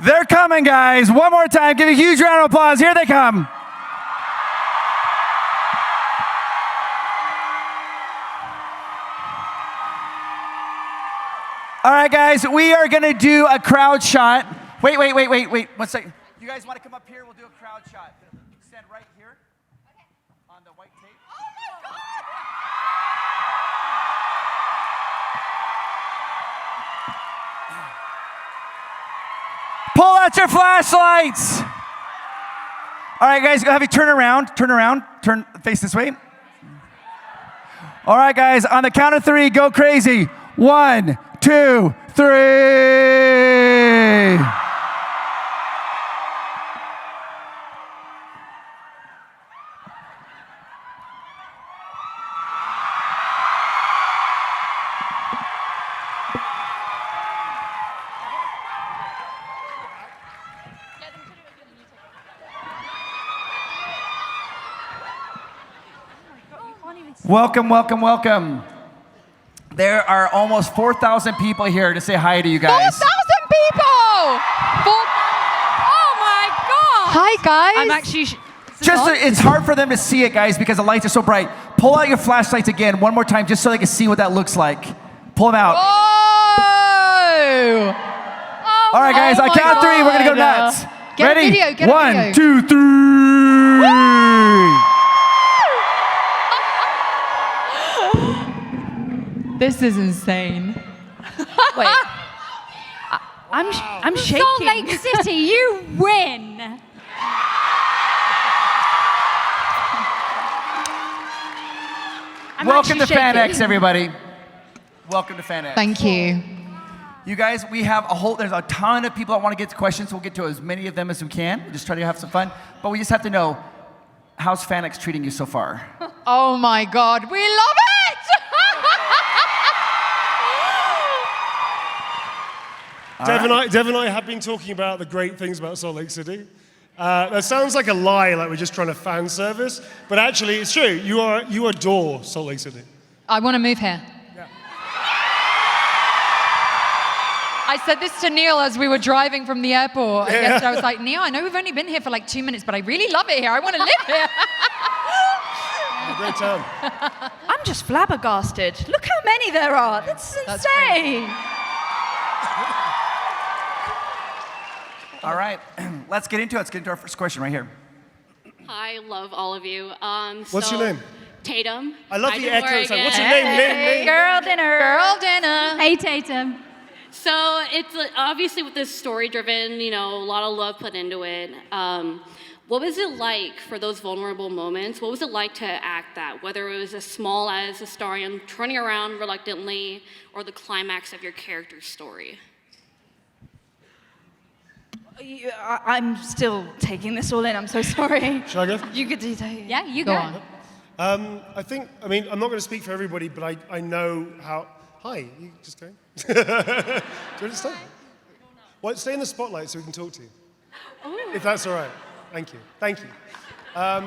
They're coming, guys. One more time. Give a huge round of applause. Here they come. All right, guys. We are going to do a crowd shot. Wait. 1 second. You guys want to come up here? We'll do a crowd shot. Stand right here on the white tape. Oh, my God. Pull out your flashlights. All right, guys, have you turn around, face this way. All right, guys, on the count of 3, go crazy. 1, 2, 3. Welcome. There are almost 4,000 people here to say hi to you guys. 4,000 people! Oh my God! Hi, guys. I'm actually... It's hard for them to see it, guys, because the lights are so bright. Pull out your flashlights again one more time, just so they can see what that looks like. Pull them out. Oh! All right, guys, on count of 3, we're going to go nuts. Get Ready? a video, get a video. 1, 2, 3. This is insane. Wait. I'm shaking. Salt Lake City, you win. Welcome to FanX, everybody. Welcome to FanX. Thank you. You guys, there's a ton of people that want to get to questions. We'll get to as many of them as we can. We'll just try to have some fun. But we just have to know, how's FanX treating you so far? Oh my God, we love it! Dev and I have been talking about the great things about Salt Lake City. That sounds like a lie, like we're just trying to fan service, but actually it's true. You adore Salt Lake City. I want to move here. Yeah. I said this to Neil as we were driving from the airport. I was like, Neil, I know we've only been here for like 2 minutes, but I really love it here. I want to live here. Great town. I'm just flabbergasted. Look how many there are. That's insane. All right, let's get into it. Let's get into our first question right here. Hi, love all of you. What's your name? Tatum. I love the echo sound. What's your Hey, name? girl dinner. Girl dinner. Hey, Tatum. So it's obviously with this story-driven, a lot of love put into it. What was it like for those vulnerable moments? What was it like to act that? Whether it was as small as Astarion turning around reluctantly or the climax of your character's story. I'm still taking this all in. I'm so sorry. Shall I go? You could do that. Yeah, you go on. I'm not going to speak for everybody, but I know how. Hi, you just going? Do you want to stay? Well, stay in the spotlight so we can talk to you. If that's all right. Thank you. Yeah,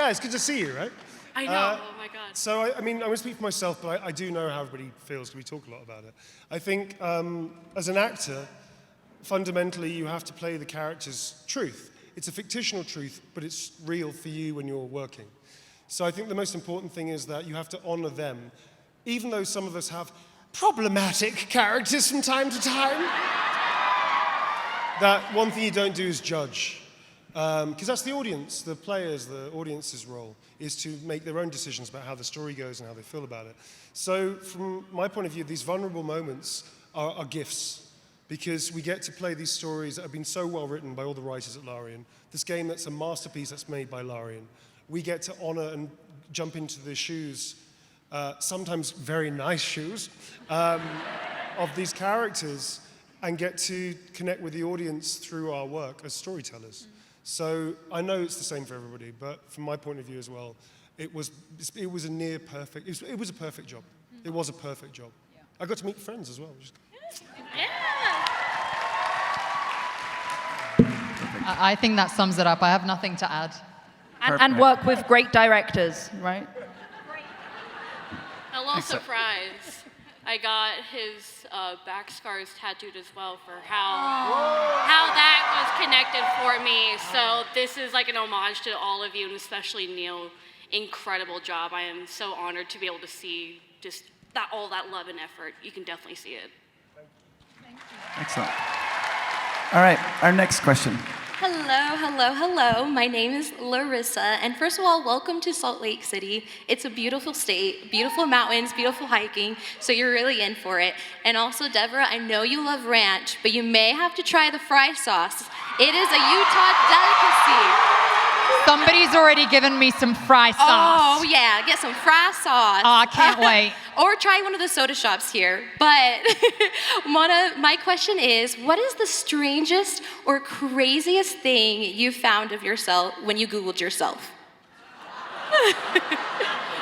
it's good to see you, right? I know, oh my God. So, I'm going to speak for myself, but I do know how everybody feels because we talk a lot about it. I think as an actor, fundamentally, you have to play the character's truth. It's a fictional truth, but it's real for you when you're working. So I think the most important thing is that you have to honor them, even though some of us have problematic characters from time to time. That one thing you don't do is judge. Because that's the audience, the players, the audience's role, is to make their own decisions about how the story goes and how they feel about it. So from my point of view, these vulnerable moments are gifts. Because we get to play these stories that have been so well written by all the writers at Larian. This game that's a masterpiece that's made by Larian. We get to honor and jump into the shoes, sometimes very nice shoes, of these characters and get to connect with the audience through our work as storytellers. So I know it's the same for everybody, but from my point of view as well, it was a near perfect, it was a perfect job. It was a perfect job. Yeah. I got to meet friends as well. I think that sums it up. I have nothing to add. And work with great directors, right? Hello, surprise. I got his back scars tattooed as well for how that was connected for me. So this is like an homage to all of you, and especially Neil. Incredible job. I am so honored to be able to see just all that love and effort. You can definitely see it. Thank you. Excellent. All right, our next question. Hello. My name is Larissa, and first of all, welcome to Salt Lake City. It's a beautiful state, beautiful mountains, beautiful hiking, so you're really in for it. And also, Deborah, I know you love ranch, but you may have to try the fry sauce. It is a Utah delicacy. Somebody's already given me some fry sauce. Oh, yeah, get some fry sauce. Oh, I can't wait. Or try one of the soda shops here. But my question is, what is the strangest or craziest thing you found of yourself when you Googled yourself?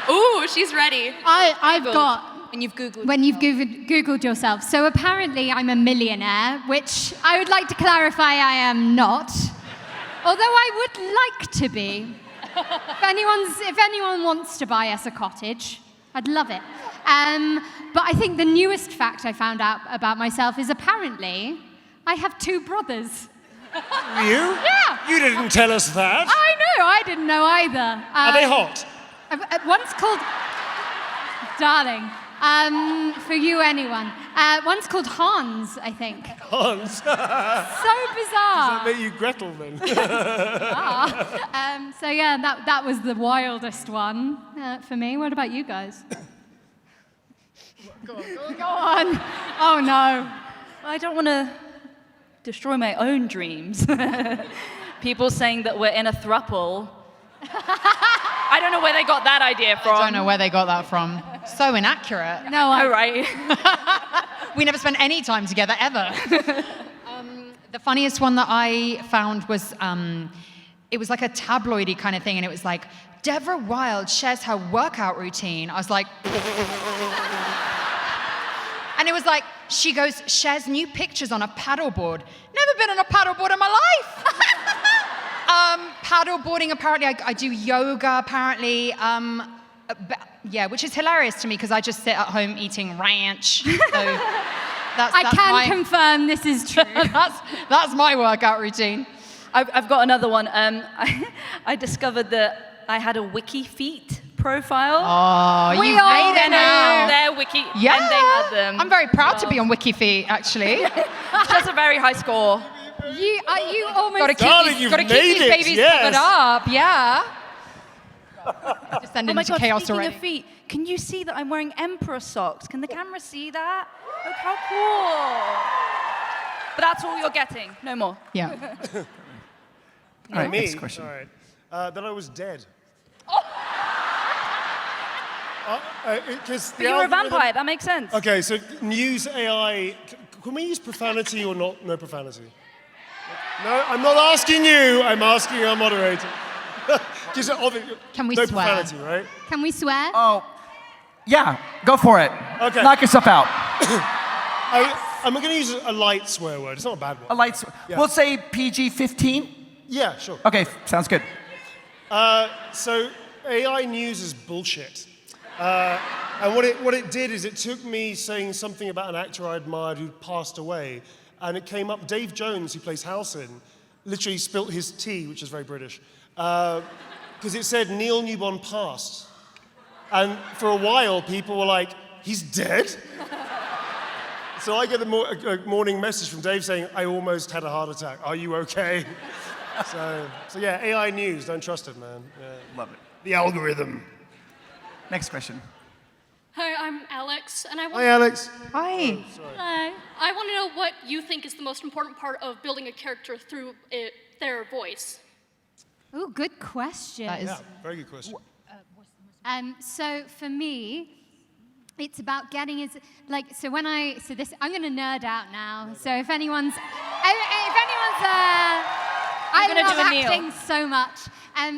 Ooh, she's ready. I've got... When you've Googled When you've Googled yourself. So apparently I'm a millionaire, which I would like to clarify I am not. Although I would like to be. If anyone wants to buy us a cottage, I'd love it. But I think the newest fact I found out about myself is apparently I have 2 brothers. You? Yeah. You didn't tell us that. I know, I didn't know either. Are they hot? One's called... Darling, for you, anyone. One's called Hans, I think. Hans. So bizarre. Does that make you Gretel then? So yeah, that was the wildest one for me. What about you guys? Go on. Oh no. I don't want to destroy my own dreams. People saying that we're in a throuple. I don't know where they got that idea from. I don't know where they got that from. So inaccurate. No, right. We never spent any time together, ever. The funniest one that I found was, it was like a tabloidy kind of thing, and it was like, Deborah Wild shares her workout routine. I was like... And it was like, she goes, shares new pictures on a paddleboard. Never been on a paddleboard in my life. Paddleboarding, apparently, I do yoga, apparently. Yeah, which is hilarious to me because I just sit at home eating ranch. So I can confirm this is true. that's my workout routine. I've got another one. I discovered that I had a Wiki Feet profile. Oh, We you all made it know. now. Their Wiki, Yeah, and they had them. I'm very proud to be on WikiFeet, actually. That's a very high score. You almost... Got to Darling, keep, you've gotta keep made these it, babies yes. covered up, yeah. Descending Oh my into God, chaos speaking already. of feet, can you see that I'm wearing emperor socks? Can the camera see that? Look how cool. But that's all you're getting, no more. Yeah. All right, Me? next question. All right. That I was dead. But you were a vampire, that makes sense. Okay, so news AI. Can we use profanity or not? No profanity. No, I'm not asking you. I'm asking our moderator. Can we no swear? profanity, right? Can we swear? Oh, yeah, go for it. Okay. Knock yourself out. I'm going to use a light swear word. It's not a bad one. A light. Yeah. We'll say PG-15. Yeah, sure. Okay, sounds good. So AI news is bullshit. And what it did is it took me saying something about an actor I admired who passed away, and it came up, Dave Jones, who plays Halcyon, literally spilt his tea, which is very British, because it said Neil Newbon passed. And for a while, people were like, he's dead? So I get a morning message from Dave saying, I almost had a heart attack. Are you okay? So yeah, AI news, don't trust it, man. Yeah. Love it. The algorithm. Next question. Hi, I'm Alex, and Hi, Alex. Hi. I want to know what you think is the most important part of building a character through their voice. Oh, good question. That is- Yeah, very good question. So for me, it's about getting I'm going to nerd out now. So if anyone's, I gonna love do a Neil. acting so much.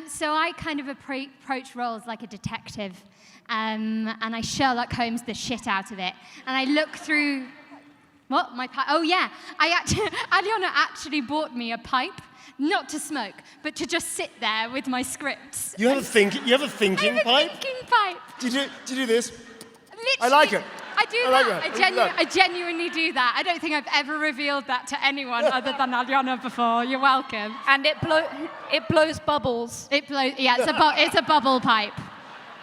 So I kind of approach roles like a detective, and I Sherlock Holmes the shit out of it. And I look through, my pipe? Oh yeah, Aliona actually bought me a pipe, not to smoke, but to just sit there with my scripts. You have a thinking I have a pipe? thinking pipe. Do you do this? Literally, I like it. I do I like that. that. I genuinely do that. I don't think I've ever revealed that to anyone other than Alyona before. You're welcome. And it blows bubbles. It blows. Yeah, it's a bubble pipe.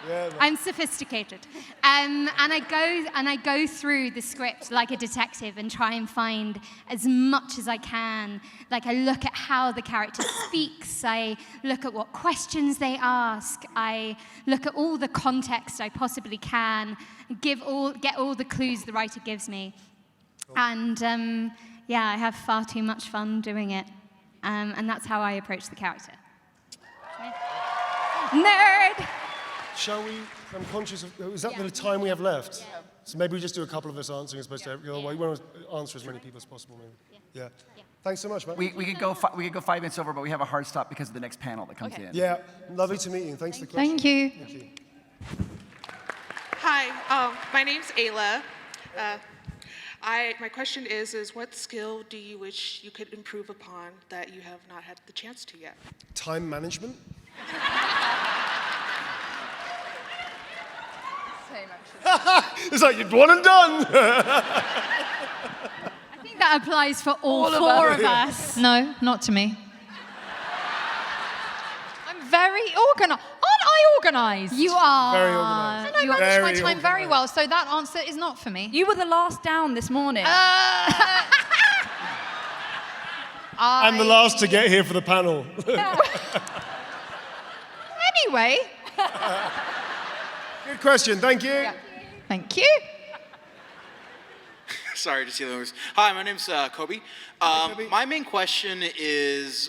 Yeah, I'm sophisticated, and I go through the script like a detective and try and find as much as I can. Like I look at how the character speaks. I look at what questions they ask. I look at all the context I possibly can. Get all the clues the writer gives me, and I have far too much fun doing it, and that's how I approach the character. Nerd. Shall we? I'm conscious of. Is that the time we have left? Yeah. So maybe we just do a couple of us answering as opposed to everyone. We want to answer as many people as possible. Maybe. Yeah. Thanks so much, man. We could go 5 minutes over, but we have a hard stop because of the next panel that comes in. Yeah. Lovely to meet you. Thanks for the question. Thank you. Thank you. Hi, my name's Ayla. My question is what skill do you wish you could improve upon that you have not had the chance to yet? Time management. It's like you're one and done. I think that applies for all four of us. No, not to me. I'm very organized. Aren't I organized? You are. Very organised. And I manage Very my time organised. very well, so that answer is not for me. You were the last down this morning. I'm the last to get here for the panel. Anyway. Good question. Thank you. Thank you. Sorry to see those. Hi, my name's Kobe. Kobe. My main question is,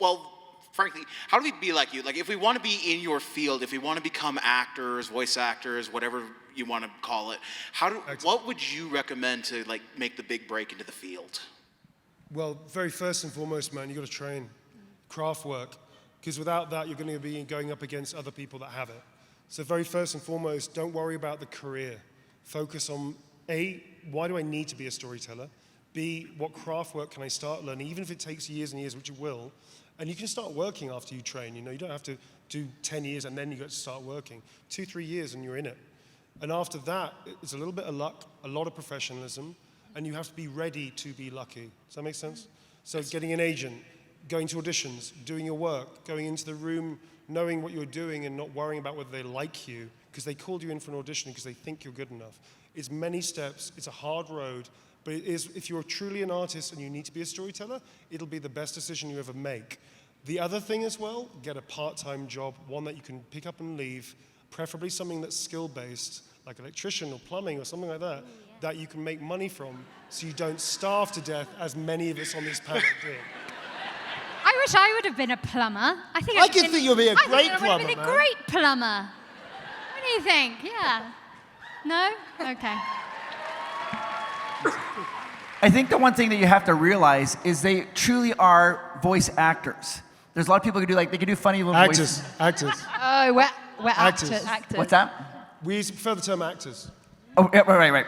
well, frankly, how do we be like you? Like, if we want to be in your field, if we want to become actors, voice actors, whatever you want to call it, what would you recommend to like make the big break into the field? Well, very first and foremost, man, you got to train craft work, because without that, you're going to be going up against other people that have it. So very first and foremost, don't worry about the career. Focus on A, why do I need to be a storyteller? B, what craft work can I start learning, even if it takes years and years, which it will. And you can start working after you train. You know, you don't have to do 10 years and then you get to start working. 2-3 years and you're in it. And after that, it's a little bit of luck, a lot of professionalism, and you have to be ready to be lucky. Does that make sense? So getting an agent, going to auditions, doing your work, going into the room, knowing what you're doing and not worrying about whether they like you because they called you in for an audition because they think you're good enough. It's many steps, it's a hard road, but it is, if you're truly an artist and you need to be a storyteller, it'll be the best decision you ever make. The other thing as well, get a part-time job, one that you can pick up and leave, preferably something that's skill-based, like electrician or plumbing or something like that, that you can make money from so you don't starve to death as many of us on this panel did. I wish I would have been a plumber. I think I could think you'll be a great I would have been a plumber, man. great plumber. What do you think? Yeah. No? Okay. I think the one thing that you have to realize is they truly are voice actors. There's a lot of people who do they can do funny little voices. Actors. Oh, we're Actors. actors. What's that? We prefer the term actors. Oh, yeah, right.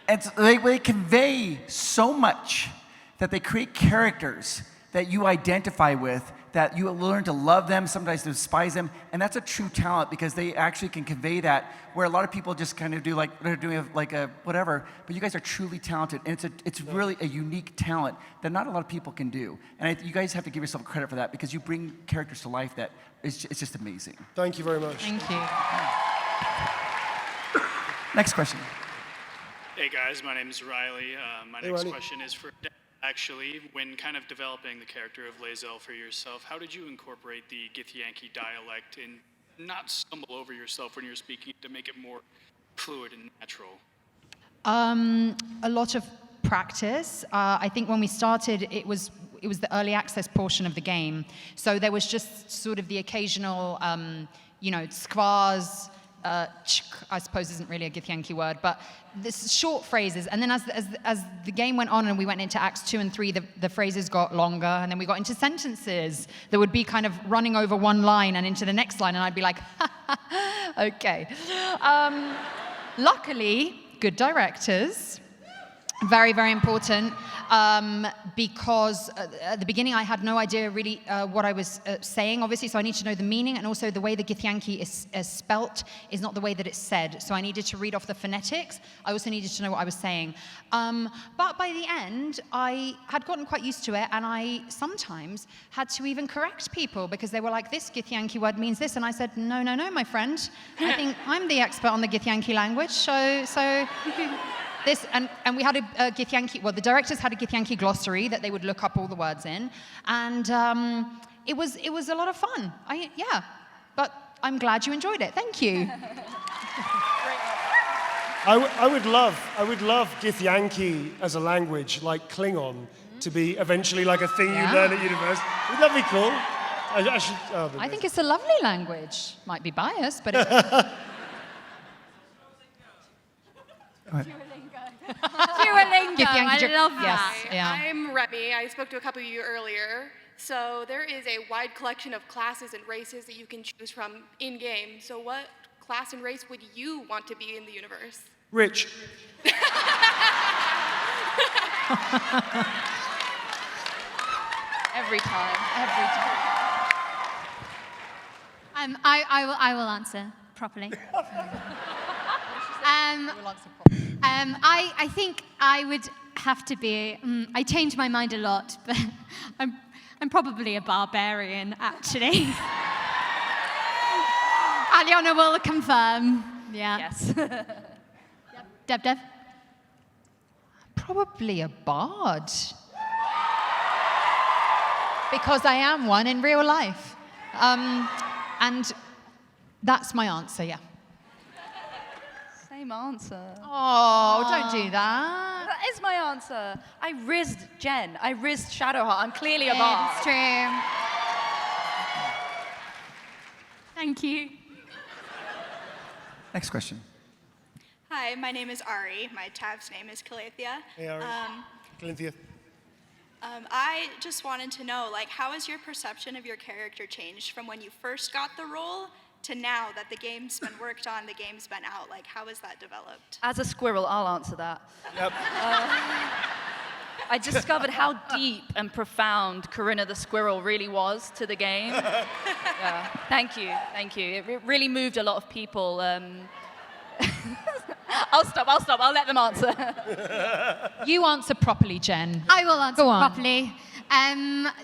And so they convey so much that they create characters that you identify with, that you learn to love them, sometimes to despise them, and that's a true talent because they actually can convey that, where a lot of people just kind of do they're doing like a whatever, but you guys are truly talented, and it's really a unique talent that not a lot of people can do. And you guys have to give yourself credit for that because you bring characters to life that it's just amazing. Thank you very much. Thank you. Next question. Hey guys, my name is Riley. My Hey, next Riley. question is for Dan. Actually, when kind of developing the character of Lae'zel for yourself, how did you incorporate the Githyanki dialect and not stumble over yourself when you're speaking to make it more fluid and natural? A lot of practice. I think when we started, it was the early access portion of the game, so there was just sort of the occasional, skvars. I suppose isn't really a Githyanki word, but this short phrases. And then as the game went on and we went into Acts 2 and 3, the phrases got longer, and then we got into sentences that would be kind of running over one line and into the next line, and I'd be like, okay. Luckily, good directors Very, very important, because at the beginning I had no idea really what I was saying, obviously, so I need to know the meaning, and also the way the Githyanki is spelt is not the way that it's said, so I needed to read off the phonetics. I also needed to know what I was saying. But by the end, I had gotten quite used to it, and I sometimes had to even correct people, because they were like, this Githyanki word means this, and I said, no, no, no, my friend. I think I'm the expert on the Githyanki language, so this, and we had a Githyanki, well, the directors had a Githyanki glossary that they would look up all the words in, and it was a lot of fun. Yeah, but I'm glad you enjoyed it. Thank you. I would love Githyanki as a language, like Klingon, to be eventually like a thing you learn at university. Would that be cool? I think it's a lovely language. Might be biased, but it... Duolingo. I love that. Yes, yeah. I'm Remy. I spoke to a couple of you earlier. So there is a wide collection of classes and races that you can choose from in-game. So what class and race would you want to be in the universe? Rich. Every time. I will answer properly. I think I would have to be. I change my mind a lot, but I'm probably a barbarian, actually. Aliona will confirm. Yeah. Yes. Dev. Probably a bard. Because I am one in real life. And that's my answer, yeah. Same answer. Oh, don't do that. That is my answer. I rizzed Jen. I rizzed Shadowheart. I'm clearly a bard. It's true. Thank you. Next question. Hi, my name is Ari. My tab's name is Calathea. Hey, Ari. Calathea. I just wanted to know, like, how has your perception of your character changed from when you first got the role to now that the game's been worked on, the game's been out? Like, how has that developed? As a squirrel, I'll answer that. Yep. I discovered how deep and profound Corinna the Squirrel really was to the game. Yeah. Thank you. It really moved a lot of people. I'll stop. I'll let them answer. You answer properly, Jen. I will answer Go on. properly.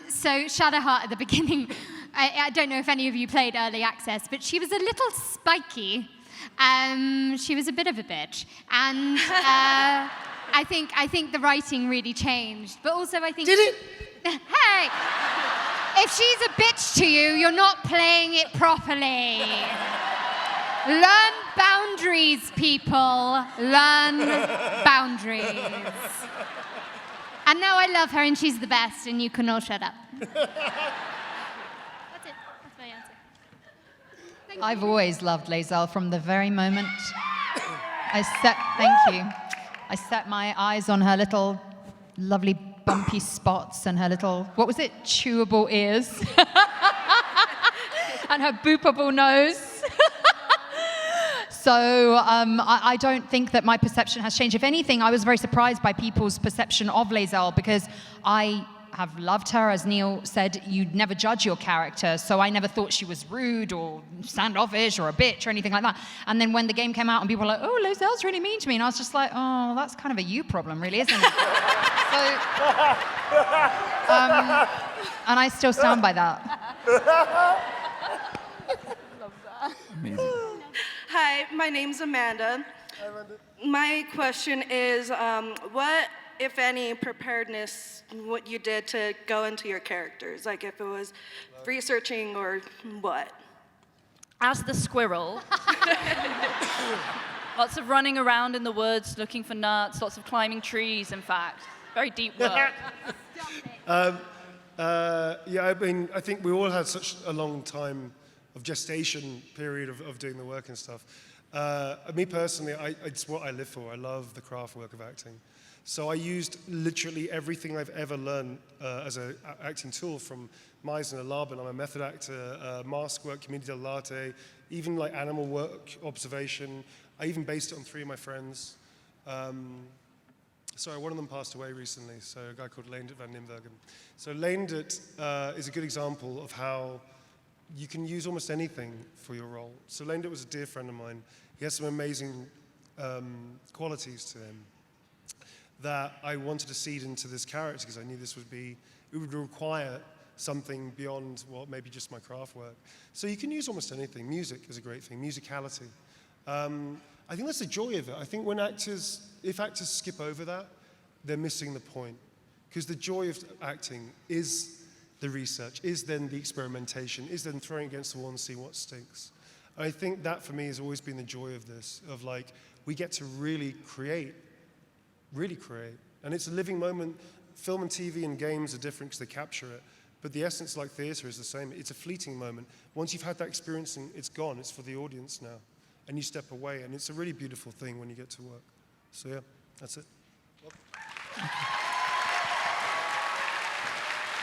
So Shadowheart at the beginning, I don't know if any of you played Early Access, but she was a little spiky. She was a bit of a bitch. And I think the writing really changed. But also I think... Did it? Hey! If she's a bitch to you, you're not playing it properly. Learn boundaries, people. Learn boundaries. And now I love her and she's the best and you can all shut up. That's it. That's my answer. Thank you. I've always loved Lae'zel from the very moment I set my eyes on her little lovely bumpy spots and her little, what was it, chewable ears and her boopable nose. So I don't think that my perception has changed. If anything, I was very surprised by people's perception of Lae'zel because I have loved her. As Neil said, you'd never judge your character, so I never thought she was rude or standoffish or a bitch or anything like that. And then when the game came out and people were like, oh, Lae'zel's really mean to me, and I was just like, oh, that's kind of a you problem, really, isn't it? And I still stand by that. Amazing. Hi, my name's Amanda. Hi, Amanda. My question is, what, if any, preparedness what you did to go into your characters? Like if it was researching or what? As the squirrel, lots of running around in the woods, looking for nuts, lots of climbing trees, in fact. Very deep work. Yeah, I mean, I think we all had such a long time of gestation period of doing the work and stuff. Me personally, it's what I live for. I love the craft work of acting. So I used literally everything I've ever learned as an acting tool, from Meisner, Laban, I'm a method actor, mask work, commedia dell'arte, even like animal work, observation. I even based it on 3 of my friends. sorry, one of them passed away recently, so a guy called Leendert van Nimbergen. So Leendert is a good example of how you can use almost anything for your role. So Leendert was a dear friend of mine. He has some amazing qualities to him that I wanted to seed into this character because I knew it would require something beyond what maybe just my craft work. So you can use almost anything. Music is a great thing, musicality. I think that's the joy of it. I think if actors skip over that, they're missing the point. Because the joy of acting is the research, is then the experimentation, is then throwing it against the wall and see what stinks. I think that for me has always been the joy of this, of like, we get to really create. And it's a living moment. Film and TV and games are different because they capture it. But the essence, like theater, is the same. It's a fleeting moment. Once you've had that experience, it's gone. It's for the audience now. And you step away, and it's a really beautiful thing when you get to work. So yeah, that's it.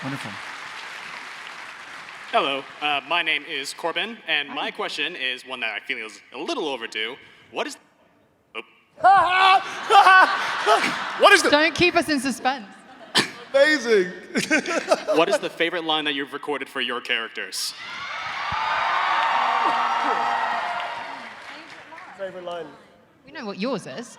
Wonderful. Hello, my name is Corbin, and my question is one that I feel is a little overdue. What is... What is the... Don't keep us in suspense. Amazing. What is the favorite line that you've recorded for your characters? Favorite line? We know what yours is.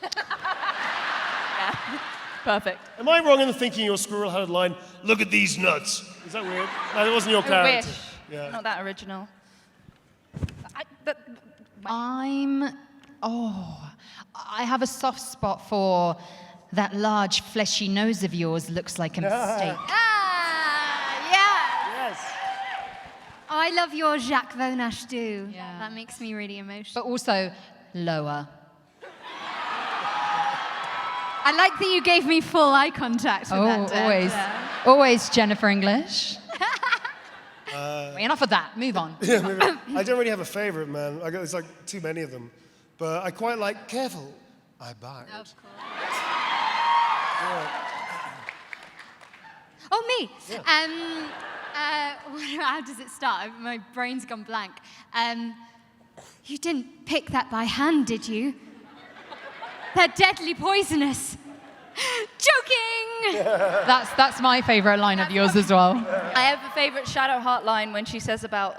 Yeah, perfect. Am I wrong in thinking your Squirrel had a line, "Look at these nuts"? Is that weird? No, that wasn't your character. Wish. Yeah. Not that original. I have a soft spot for that large fleshy nose of yours looks like a mistake. Yes. Oh, I love your Jacques Vonache do. Yeah. That makes me really emotional. But also lower. I like that you gave me full eye contact with that. Deb. Always. Yeah. Always Jennifer English. Enough of that. Move on. Yeah, I don't really have a favorite, man. There's like too many of them. But I quite like, careful, I bite. Of course. Yeah. Oh, me. Yeah. How does it start? My brain's gone blank. You didn't pick that by hand, did you? They're deadly poisonous. Joking! That's my favourite line of yours as well. I have a favourite Shadowheart line when she says about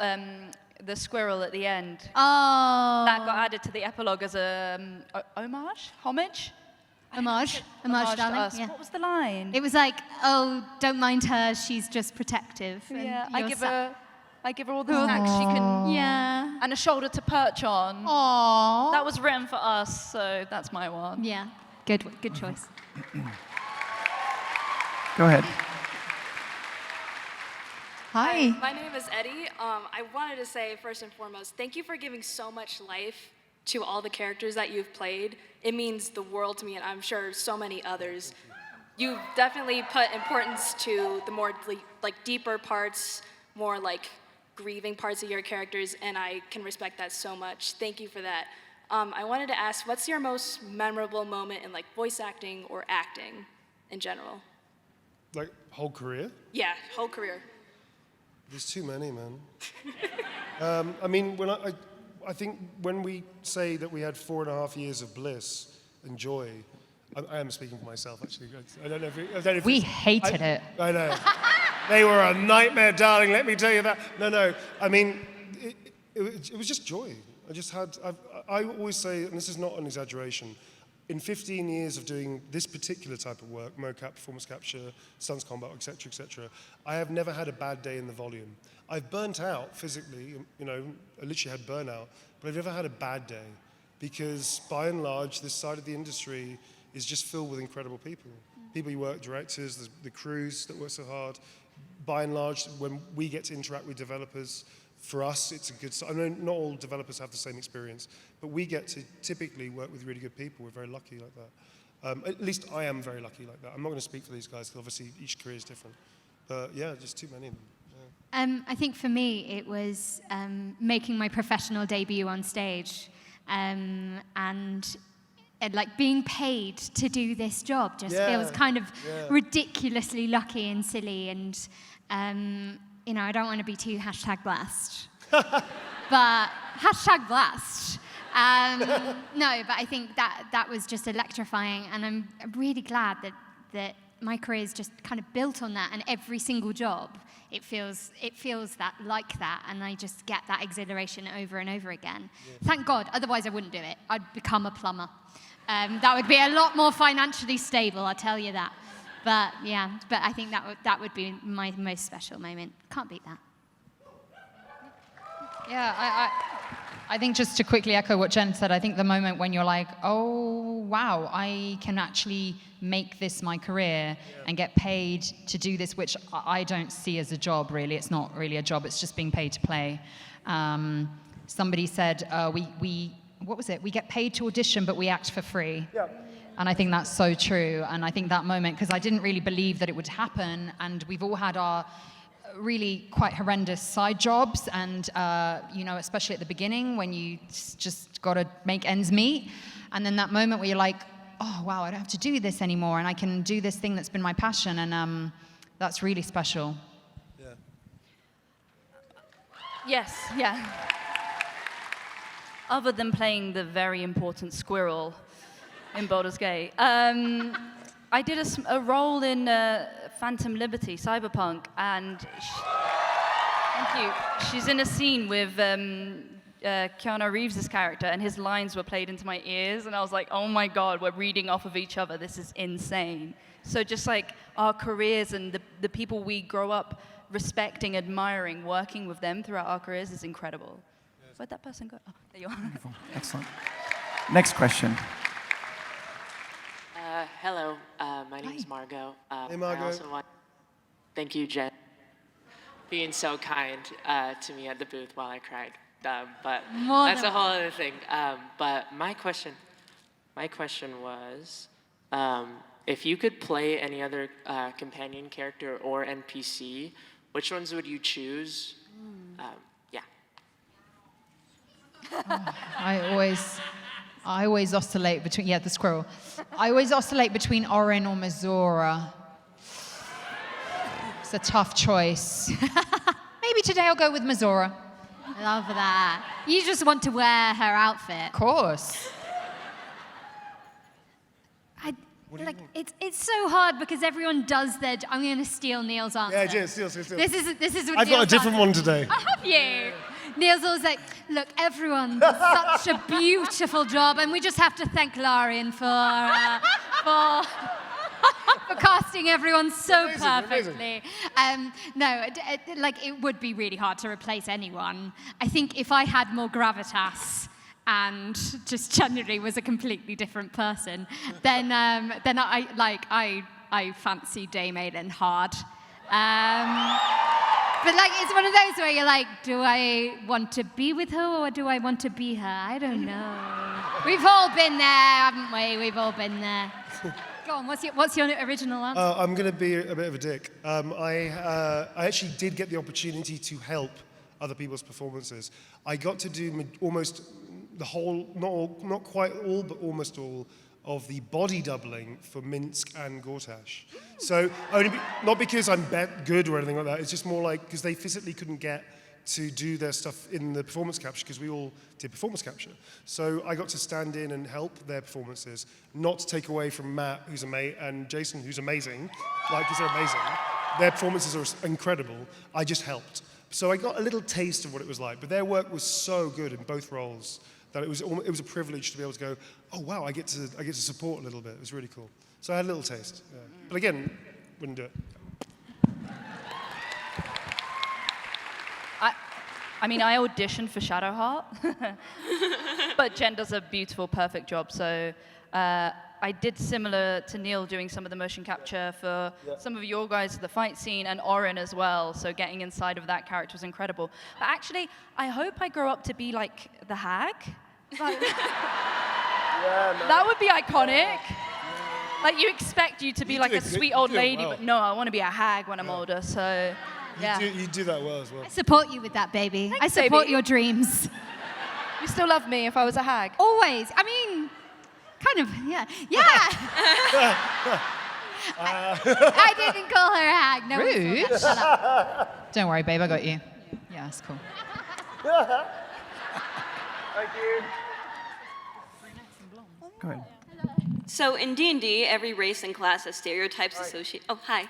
the squirrel at the end. Oh. That got added to the epilogue as a homage? Homage, Homage darling. to us. Yeah. What was the line? It was like, oh, don't mind her, she's just protective. And Yeah, you're I give her all the snacks she can. Yeah. And a shoulder to perch on. Aww. That was written for us, so that's my one. Yeah, good choice. Go ahead. Hi. My name is Eddie. I wanted to say, first and foremost, thank you for giving so much life to all the characters that you've played. It means the world to me, and I'm sure so many others. You've definitely put importance to the more deeper parts, more like grieving parts of your characters, and I can respect that so much. Thank you for that. I wanted to ask, what's your most memorable moment in like voice acting or acting in general? Like, whole career? Yeah, whole career. There's too many, man. I mean, I think when we say that we had 4.5 years of bliss and joy, I am speaking for myself, actually. I don't know if We hated it. I know. They were a nightmare, darling, let me tell you that. No, I mean, it was just joy. I always say, and this is not an exaggeration, in 15 years of doing this particular type of work, mocap, performance capture, stunts combat, etc., I have never had a bad day in the volume. I've burnt out physically, I literally had burnout, but I've never had a bad day because by and large, this side of the industry is just filled with incredible people. People you work, directors, the crews that work so hard. By and large, when we get to interact with developers, for us, it's a good sign. I know not all developers have the same experience, but we get to typically work with really good people. We're very lucky like that. At least I am very lucky like that. I'm not going to speak for these guys because obviously each career is different. But yeah, just too many of them. Yeah. I think for me, it was making my professional debut on stage and like being paid to do this job just feels kind of ridiculously lucky and silly. And, I don't want to be too #blessed, but #blessed. No, but I think that was just electrifying, and I'm really glad that my career is just kind of built on that, and every single job, it feels that like that, and I just get that exhilaration over and over again. Yeah. Thank God, otherwise I wouldn't do it. I'd become a plumber. That would be a lot more financially stable, I'll tell you that. But yeah, I think that would be my most special moment. Can't beat that. Yeah, I think just to quickly echo what Jen said, I think the moment when you're like, oh, wow, I can actually make this my career and get paid to do this, which I don't see as a job, really. It's not really a job. It's just being paid to play. Somebody said, what was it? We get paid to audition, but we act for free. Yeah. And I think that's so true. And I think that moment, because I didn't really believe that it would happen, and we've all had our really quite horrendous side jobs, and especially at the beginning when you just got to make ends meet, and then that moment where you're like, oh wow, I don't have to do this anymore, and I can do this thing that's been my passion, and that's really special. Yeah. Yes, yeah. Other than playing the very important Squirrel in Baldur's Gate, I did a role in Phantom Liberty, Cyberpunk, and thank you. She's in a scene with Keanu Reeves' character, and his lines were played into my ears, and I was like, oh my God, we're reading off of each other. This is insane. So just like our careers and the people we grow up respecting, admiring, working with them throughout our careers is incredible. Yes. Where'd that person go? Oh, there you are. Wonderful. Excellent. Next question. Hello, my name is Margot. Hey, Margot. I also want thank you, Jen, being so kind to me at the booth while I cried. But that's a whole other thing. But my question was, if you could play any other companion character or NPC, which ones would you choose? Yeah. I always oscillate between, the squirrel. I always oscillate between Orin or Mazora. It's a tough choice. Maybe today I'll go with Mazora. Love that. You just want to wear her outfit. Of course. It's so hard because everyone does their. I'm going to steal Neil's answer. Yeah, steal. This is what I've got a different one today. I have you. Neil's always like, look, everyone does such a beautiful job, and we just have to thank Larian for casting everyone so perfectly. It would be really hard to replace anyone. I think if I had more gravitas and just generally was a completely different person, then I fancy Dame Aiden hard. But it's one of those where you're like, do I want to be with her or do I want to be her? I don't know. We've all been there, haven't we? We've all been there. Go on, what's your original answer? I'm going to be a bit of a dick. I actually did get the opportunity to help other people's performances. I got to do almost the whole, not quite all, but almost all, of the body doubling for Minsk and Gortash. So, not because I'm good or anything like that, it's just more like, because they physically couldn't get to do their stuff in the performance capture, because we all did performance capture. So I got to stand in and help their performances, not to take away from Matt, who's and Jason, who's amazing, because they're amazing. Their performances are incredible. I just helped. So I got a little taste of what it was like, but their work was so good in both roles that it was a privilege to be able to go, oh wow, I get to support a little bit. It was really cool. So I had a little taste. Yeah. But again, wouldn't do it. I auditioned for Shadowheart, but Jen does a beautiful, perfect job. So I did similar to Neil, doing some of the motion capture for some of your guys, the fight scene, and Orin as well. So getting inside of that character was incredible. But actually, I hope I grow up to be like the hag. That would be iconic. Like, you expect you to be like a sweet old lady, but no, I want to be a hag when I'm older. So, yeah. You do that well as well. I support you with that, baby. Thanks, I support baby. your dreams. You still love me if I was a hag? Always. I mean, kind of, yeah. Yeah! I didn't call her a hag. No. Rude. Shut up. Don't worry, babe, I got you. Yeah, that's cool. Thank you. Go ahead. So in D&D, every race and class has stereotypes associated. Oh, hi.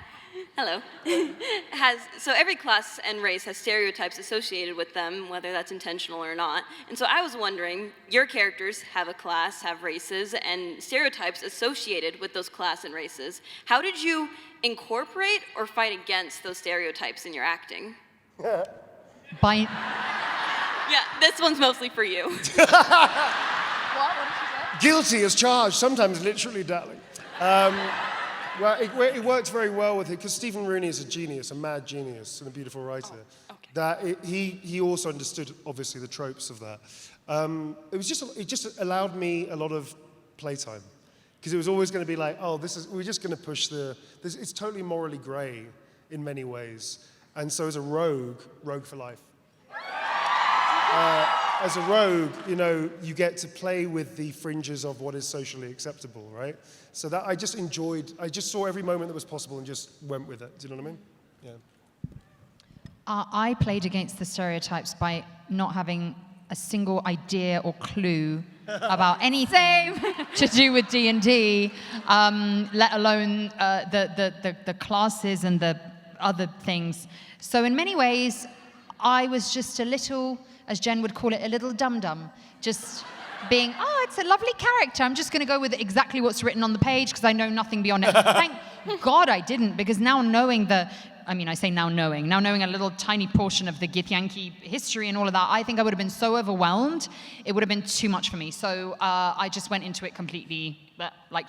Hello. So every class and race has stereotypes associated with them, whether that's intentional or not. And so I was wondering, your characters have a class, have races, and stereotypes associated with those class and races. How did you incorporate or fight against those stereotypes in your acting? By Yeah, this one's mostly for you. Guilty as charged, sometimes literally, darling. Well, it works very well with it, because Stephen Rooney is a genius, a mad genius, and a beautiful writer. He also understood, obviously, the tropes of that. It just allowed me a lot of playtime, because it was always going to be like, oh, we're just going to push it's totally morally grey in many ways. And so as a rogue for life. As a rogue, you get to play with the fringes of what is socially acceptable, right? So that I just saw every moment that was possible and just went with it. Do you know what I mean? Yeah. I played against the stereotypes by not having a single idea or clue about anything to do with D&D, let alone the classes and the other things. So in many ways, I was just a little, as Jen would call it, a little dum-dum, just being, it's a lovely character. I'm just going to go with exactly what's written on the page because I know nothing beyond it. Thank God I didn't, because now knowing I say now knowing a little tiny portion of the Githyanki history and all of that, I think I would have been so overwhelmed, it would have been too much for me. So I just went into it completely,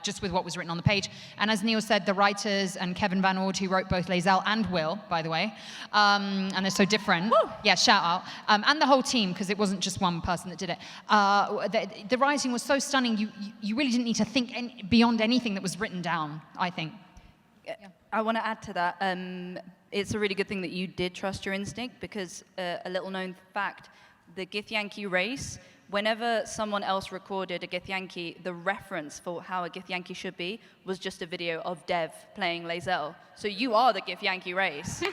just with what was written on the page. And as Neil said, the writers and Kevin Van Ord, who wrote both Lae'zel and Will, by the way, and they're so different. Woo! Yeah, shout out. And the whole team, because it wasn't just one person that did it. The writing was so stunning, you really didn't need to think beyond anything that was written down, I think. Yeah. I want to add to that. It's a really good thing that you did trust your instinct, because a little known fact, the Githyanki race, whenever someone else recorded a Githyanki, the reference for how a Githyanki should be was just a video of Dev playing Lae'zel. So you are the Githyanki race. But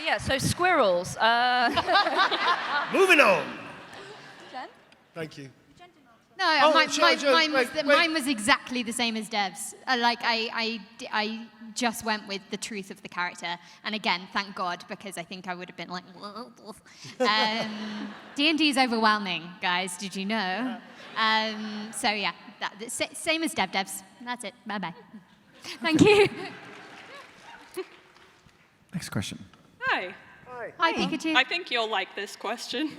yeah, so squirrels. Moving on. Jen? Thank you. No, mine was exactly the same as Dev's. I just went with the truth of the character. And again, thank God, because I think I would have been like, D&D is overwhelming, guys. Did you know? So yeah, same as Dev's. That's it. Bye-bye. Thank you. Next question. Hi. Hi, Pikachu. I think you'll like this question.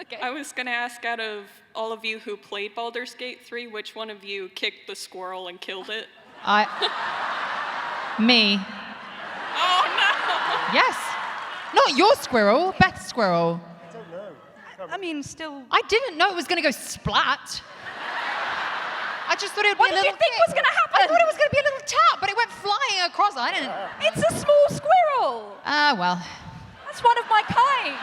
Okay. I was going to ask, out of all of you who played Baldur's Gate 3, which one of you kicked the squirrel and killed it? Me. Oh, no! Yes. Not your squirrel, Beth's squirrel. I don't know. I mean, still... I didn't know it was going to go splat. I just thought it would be a little... What did you think was going to happen? I thought it was going to be a little tap, but it went flying across. I didn't... It's a small squirrel. Well. That's one of my kind.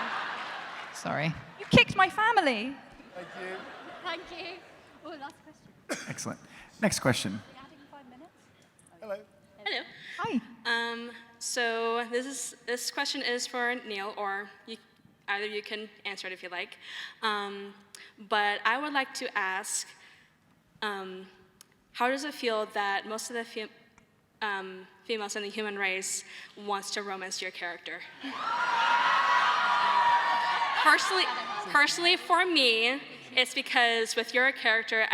Sorry. You kicked my family. Thank you. Thank you. Oh, last question. Excellent. Next question. Hello. Hello. Hi. So this question is for Neil, or either you can answer it if you like. But I would like to ask, how does it feel that most of the females in the human race wants to romance your character? Personally, for me, it's because with your character,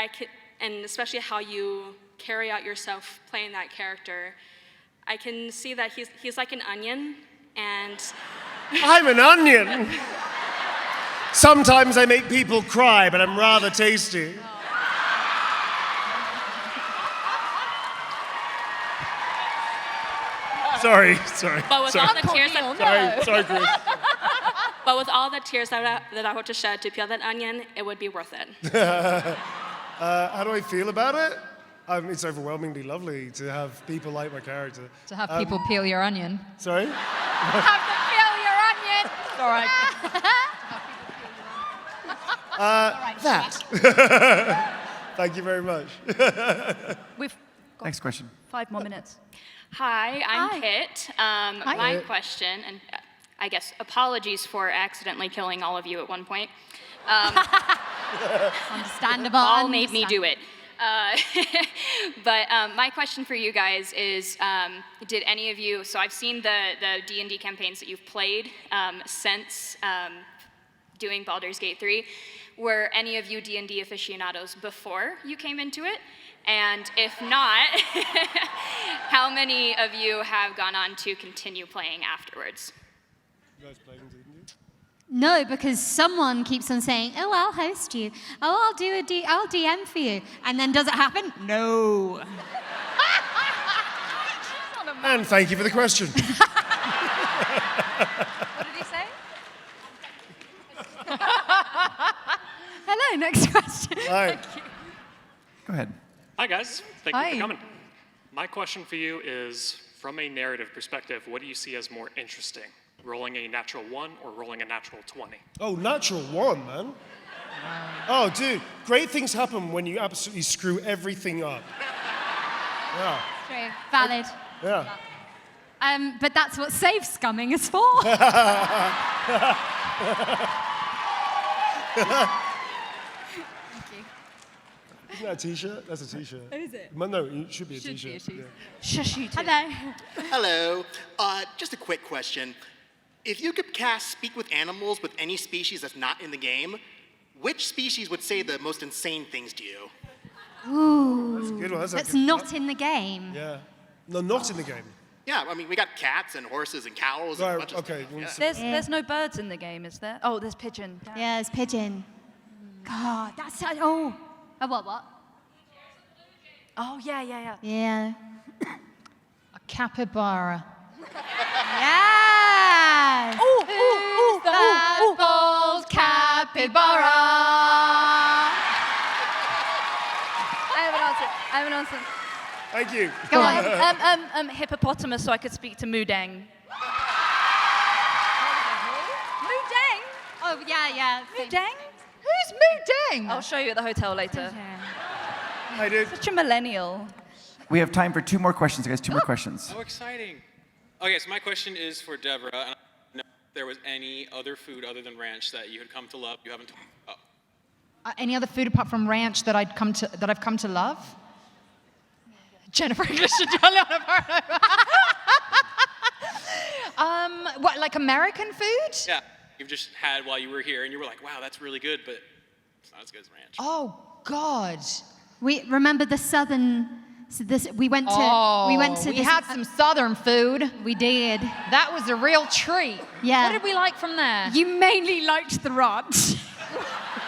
and especially how you carry out yourself playing that character, I can see that he's like an onion, and... I'm an onion? Sometimes I make people cry, but I'm rather tasty. Sorry. But with all the tears Sorry, Chris. But with all the tears that I had to shed to peel that onion, it would be worth it. How do I feel about it? It's overwhelmingly lovely to have people like my character. To have people peel your onion. Sorry? Have them peel your onion. All right. That. Thank you very much. We've got Next question. 5 more minutes. Hi, I'm Kit. My Kit. question, and I guess, apologies for accidentally killing all of you at one point. Understandable. All made me do it. But my question for you guys is, did any of you, so I've seen the D&D campaigns that you've played since doing Baldur's Gate 3. Were any of you D&D aficionados before you came into it? And if not, how many of you have gone on to continue playing afterwards? You guys playing D&D? No, because someone keeps on saying, "Oh, I'll host you. Oh, I'll DM for you," and then does it happen? No. And thank you for the question. What did he say? Hello, next question. Hi. Go ahead. Hi, guys. Thank you Hi. for coming. My question for you is, from a narrative perspective, what do you see as more interesting? Rolling a natural 1 or rolling a natural 20? Oh, natural 1, man. Oh, dude, great things happen when you absolutely screw everything up. Yeah. True. Valid. Yeah. But that's what save scumming is for. Isn't that a t-shirt? That's a t-shirt. Oh, is it? No, it should be a t-shirt. Yeah. Shush you two. Hello. Hello. Just a quick question. If you could cast Speak with Animals with any species that's not in the game, which species would say the most insane things to you? Ooh. That's a good one. That's not in the game. Yeah. No, not in the game. Yeah, I mean, we got cats and horses and cows and a bunch of okay. stuff. There's no birds in the game, is there? Oh, there's pigeon. Yeah, it's pigeon. God, that's oh. Oh, what? Oh, yeah. Yeah. A capybara. Yes. Ooh, that bold capybara? I have an answer. Thank you. Go on. Hippopotamus, so I could speak to Mudang. Mudang? Oh, yeah. Mudang? Who's Mudang? I'll show you at the hotel later. Hi, dude. Such a millennial. We have time for 2 more questions, guys. 2 more questions. Oh, exciting. Okay, so my question is for Deborah. And I don't know if there was any other food other than ranch that you had come to love you haven't talked about. Any other food apart from ranch that I've come to love? Jennifer English and Juliana Barlow. What, like American food? Yeah, you've just had while you were here, and you were like, wow, that's really good, but it's not as good as ranch. Oh God. We remember the southern. So we went to. We had some southern food. We did. That was a real treat. Yeah. What did we like from there? You mainly liked the ranch.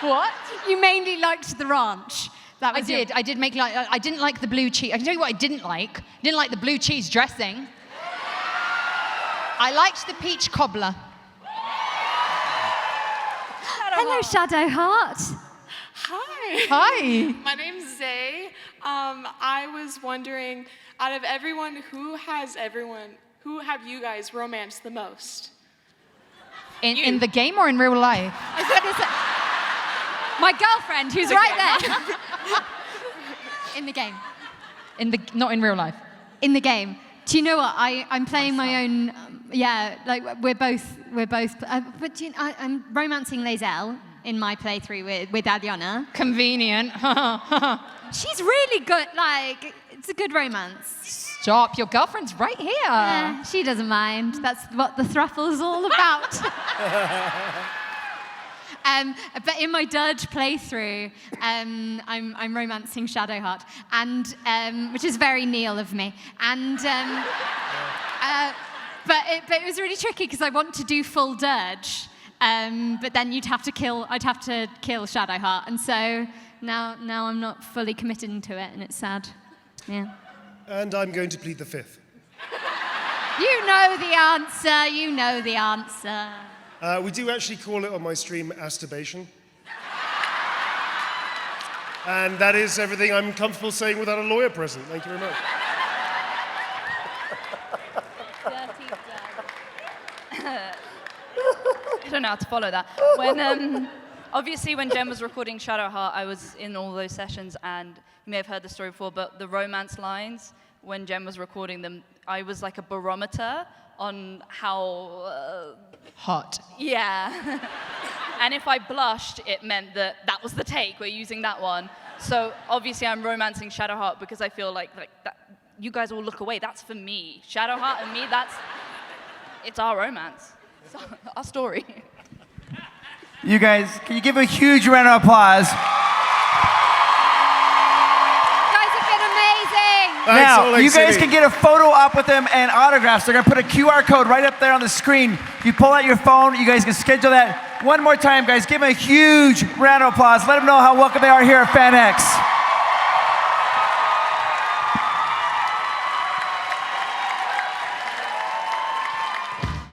What? You mainly liked the ranch. That was I did make like. I didn't like the blue cheese. I can tell you what I didn't like. I didn't like the blue cheese dressing. I liked the peach cobbler. Hello, Shadowheart. Hi. Hi. My name's Zay. I was wondering, out of everyone, who have you guys romanced the most? In the game or in real life? My girlfriend, who's right there. In the game. Not in real life. In the game. Do you know what? I'm playing my own. Like we're both. But do you know, I'm romancing Lae'zel in my playthrough with Aliana. Convenient. She's really good. Like it's a good romance. Stop! Your girlfriend's right here. Yeah, she doesn't mind. That's what the thruffle's all about. But in my Dirge playthrough, I'm romancing Shadowheart, and which is very Neil of me. And but it was really tricky because I want to do full Dirge, but then I'd have to kill Shadowheart, and so now I'm not fully committed to it, and it's sad. Yeah. And I'm going to plead the 5th. You know the answer. You know the answer. We do actually call it on my stream Asturbation. And that is everything I'm comfortable saying without a lawyer present. Thank you very much. I don't know how to follow that. When obviously when Jen was recording Shadowheart, I was in all those sessions, and you may have heard the story before, but the romance lines, when Jen was recording them, I was like a barometer on how hot. Yeah. And if I blushed, it meant that was the take. We're using that one. So obviously I'm romancing Shadowheart because I feel like that, you guys all look away. That's for me. Shadowheart and me, it's our romance. It's our story. You guys, can you give a huge round of applause? Now, you guys can get a photo up with them and autographs. They're going to put a QR code right up there on the screen. You pull out your phone, you guys can schedule that. One more time, guys, give them a huge round of applause. Let them know how welcome they are here at FanX.